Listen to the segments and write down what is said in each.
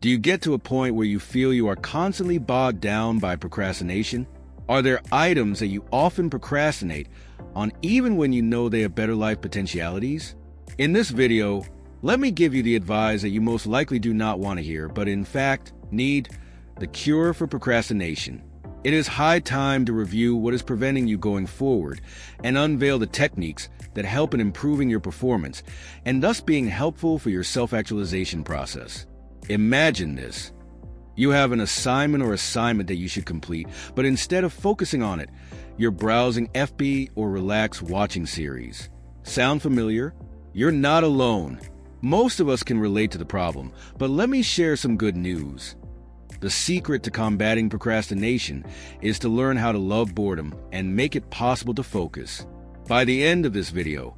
Do you get to a point where you feel you are constantly bogged down by procrastination? Are there items that you often procrastinate on even when you know they have better life potentialities? In this video, let me give you the advice that you most likely do not want to hear, but in fact need: the cure for procrastination. It is high time to review what is preventing you going forward and unveil the techniques that help in improving your performance and thus being helpful for your self-actualization process. Imagine this. You have an assignment that you should complete, but instead of focusing on it, you're browsing FB or relaxed watching series. Sound familiar? You're not alone. Most of us can relate to the problem, but let me share some good news. The secret to combating procrastination is to learn how to love boredom and make it possible to focus. By the end of this video,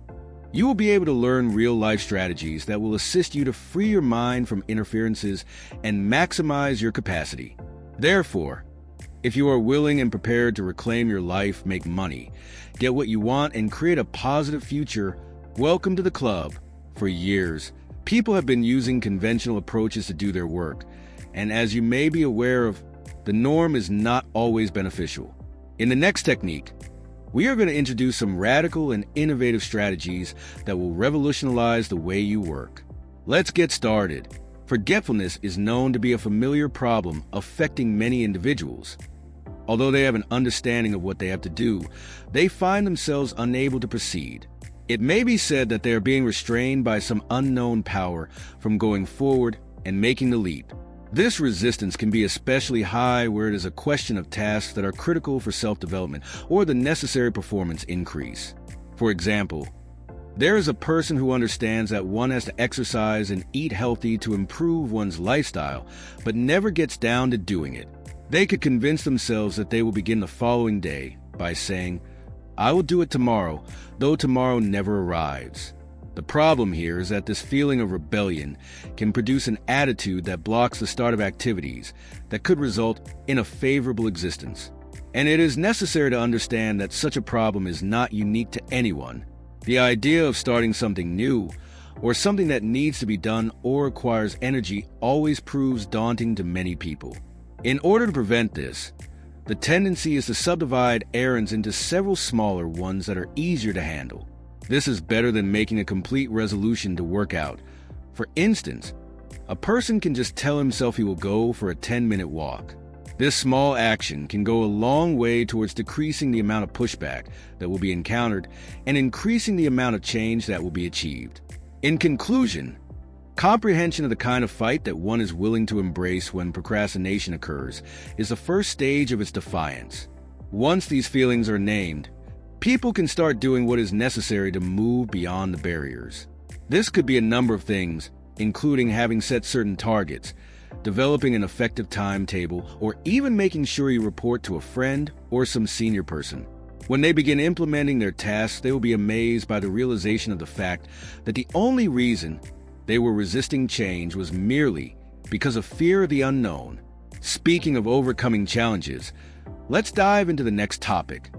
you will be able to learn real-life strategies that will assist you to free your mind from interferences and maximize your capacity. Therefore, if you are willing and prepared to reclaim your life, make money, get what you want, and create a positive future, welcome to the club. For years, people have been using conventional approaches to do their work, and as you may be aware of, the norm is not always beneficial. In the next technique, we are going to introduce some radical and innovative strategies that will revolutionize the way you work. Let's get started. Forgetfulness is known to be a familiar problem affecting many individuals. Although they have an understanding of what they have to do, they find themselves unable to proceed. It may be said that they are being restrained by some unknown power from going forward and making the leap. This resistance can be especially high where it is a question of tasks that are critical for self-development or the necessary performance increase. For example, there is a person who understands that one has to exercise and eat healthy to improve one's lifestyle, but never gets down to doing it. They could convince themselves that they will begin the following day by saying, "I will do it tomorrow," though tomorrow never arrives. The problem here is that this feeling of rebellion can produce an attitude that blocks the start of activities that could result in a favorable existence. And it is necessary to understand that such a problem is not unique to anyone. The idea of starting something new, or something that needs to be done or requires energy, always proves daunting to many people. In order to prevent this, the tendency is to subdivide errands into several smaller ones that are easier to handle. This is better than making a complete resolution to work out. For instance, a person can just tell himself he will go for a 10-minute walk. This small action can go a long way towards decreasing the amount of pushback that will be encountered and increasing the amount of change that will be achieved. In conclusion, comprehension of the kind of fight that one is willing to embrace when procrastination occurs is the first stage of its defiance. Once these feelings are named, people can start doing what is necessary to move beyond the barriers. This could be a number of things, including having set certain targets, developing an effective timetable, or even making sure you report to a friend or some senior person. When they begin implementing their tasks, they will be amazed by the realization of the fact that the only reason they were resisting change was merely because of fear of the unknown. Speaking of overcoming challenges, let's dive into the next topic.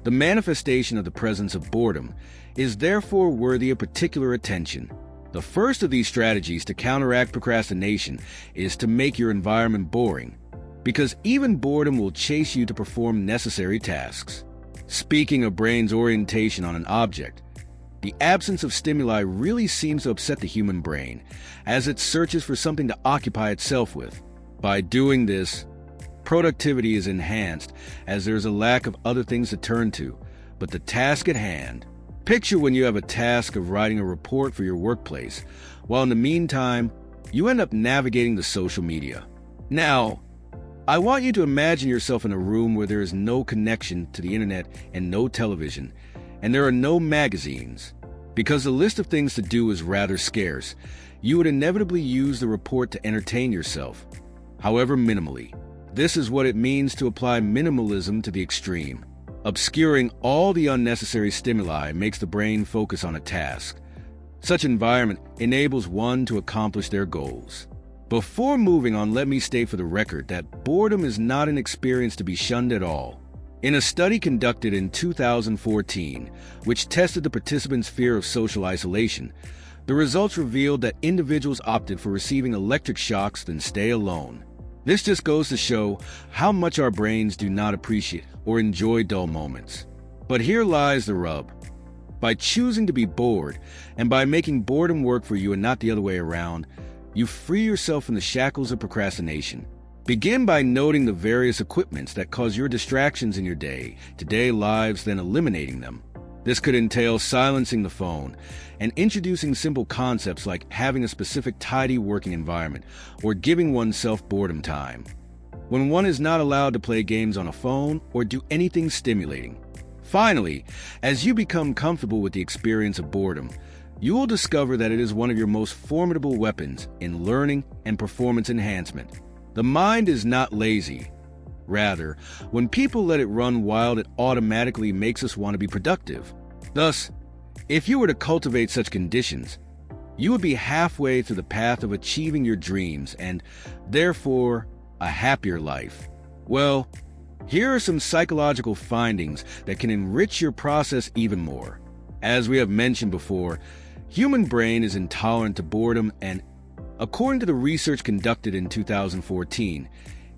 The manifestation of the presence of boredom is therefore worthy of particular attention. The first of these strategies to counteract procrastination is to make your environment boring, because even boredom will chase you to perform necessary tasks. Speaking of brain's orientation on an object, the absence of stimuli really seems to upset the human brain, as it searches for something to occupy itself with. By doing this, productivity is enhanced as there is a lack of other things to turn to, but the task at hand. Picture when you have a task of writing a report for your workplace, while in the meantime, you end up navigating the social media. Now, I want you to imagine yourself in a room where there is no connection to the internet and no television, and there are no magazines. Because the list of things to do is rather scarce, you would inevitably use the report to entertain yourself, however minimally. This is what it means to apply minimalism to the extreme. Obscuring all the unnecessary stimuli makes the brain focus on a task. Such environment enables one to accomplish their goals. Before moving on, let me state for the record that boredom is not an experience to be shunned at all. In a study conducted in 2014, which tested the participants' fear of social isolation, The results revealed that individuals opted for receiving electric shocks than stay alone. This just goes to show how much our brains do not appreciate or enjoy dull moments. But here lies the rub. By choosing to be bored, and by making boredom work for you and not the other way around, you free yourself from the shackles of procrastination. Begin by noting the various equipments that cause your distractions in your day-to-day lives, then eliminating them. This could entail silencing the phone and introducing simple concepts like having a specific tidy working environment or giving oneself boredom time, when one is not allowed to play games on a phone or do anything stimulating. Finally, as you become comfortable with the experience of boredom, you will discover that it is one of your most formidable weapons in learning and performance enhancement. The mind is not lazy. Rather, when people let it run wild, it automatically makes us want to be productive. Thus, if you were to cultivate such conditions, you would be halfway through the path of achieving your dreams and, therefore, a happier life. Well, here are some psychological findings that can enrich your process even more. As we have mentioned before, human brain is intolerant to boredom, and according to the research conducted in 2014,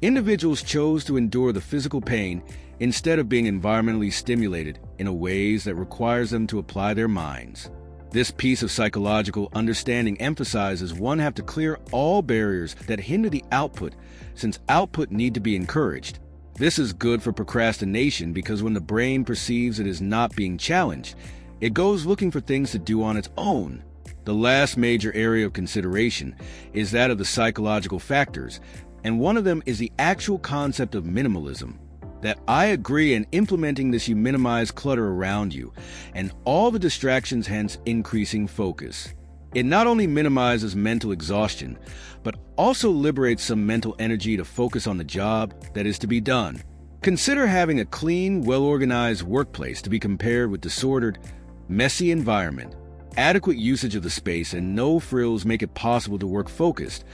individuals chose to endure the physical pain instead of being environmentally stimulated in a ways that requires them to apply their minds. This piece of psychological understanding emphasizes one have to clear all barriers that hinder the output, since output need to be encouraged. This is good for procrastination because when the brain perceives it is not being challenged, it goes looking for things to do on its own. The last major area of consideration is that of the psychological factors, and one of them is the actual concept of minimalism. That I agree, in implementing this you minimize clutter around you and all the distractions, hence increasing focus. It not only minimizes mental exhaustion, but also liberates some mental energy to focus on the job that is to be done. Consider having a clean, well-organized workplace to be compared with disordered, messy environment. Adequate usage of the space and no frills make it possible to work focused,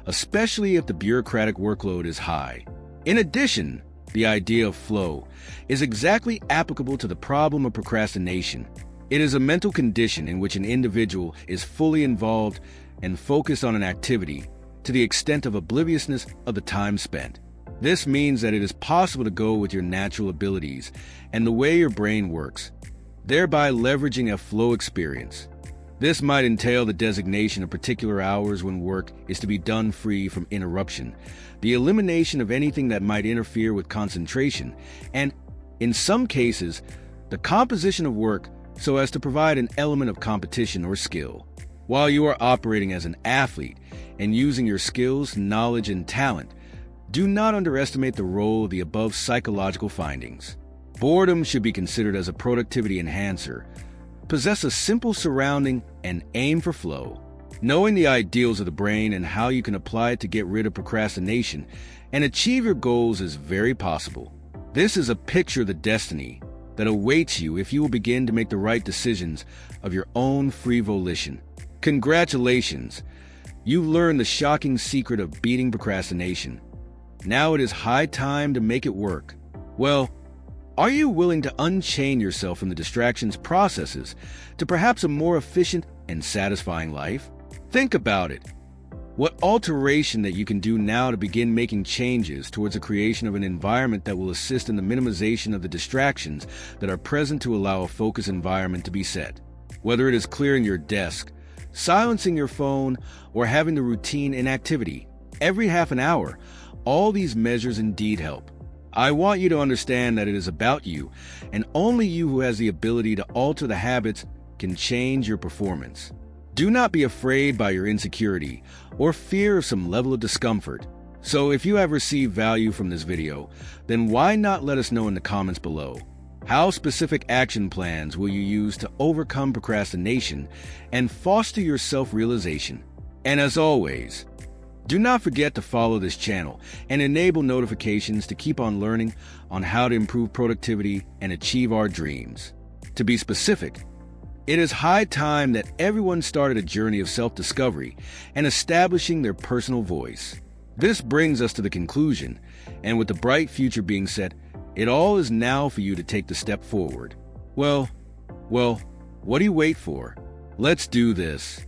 especially if the bureaucratic workload is high. In addition, the idea of flow is exactly applicable to the problem of procrastination. It is a mental condition in which an individual is fully involved and focused on an activity to the extent of obliviousness of the time spent. This means that it is possible to go with your natural abilities and the way your brain works, thereby leveraging a flow experience. This might entail the designation of particular hours when work is to be done free from interruption, the elimination of anything that might interfere with concentration, and, in some cases, the composition of work so as to provide an element of competition or skill. While you are operating as an athlete and using your skills, knowledge, and talent, do not underestimate the role of the above psychological findings. Boredom should be considered as a productivity enhancer. Possess a simple surrounding and aim for flow. Knowing the ideals of the brain and how you can apply it to get rid of procrastination and achieve your goals is very possible. This is a picture of the destiny that awaits you if you will begin to make the right decisions of your own free volition. Congratulations! You've learned the shocking secret of beating procrastination. Now it is high time to make it work. Well, are you willing to unchain yourself from the distractions processes to perhaps a more efficient and satisfying life? Think about it. What alteration that you can do now to begin making changes towards the creation of an environment that will assist in the minimization of the distractions that are present to allow a focused environment to be set. Whether it is clearing your desk, silencing your phone, or having the routine inactivity every half an hour, all these measures indeed help. I want you to understand that it is about you, and only you who has the ability to alter the habits can change your performance. Do not be afraid by your insecurity or fear of some level of discomfort. So if you have received value from this video, then why not let us know in the comments below? How specific action plans will you use to overcome procrastination and foster your self-realization? And as always, do not forget to follow this channel and enable notifications to keep on learning on how to improve productivity and achieve our dreams. To be specific, it is high time that everyone started a journey of self-discovery and establishing their personal voice. This brings us to the conclusion, and with the bright future being set, it all is now for you to take the step forward. Well, what do you wait for? Let's do this.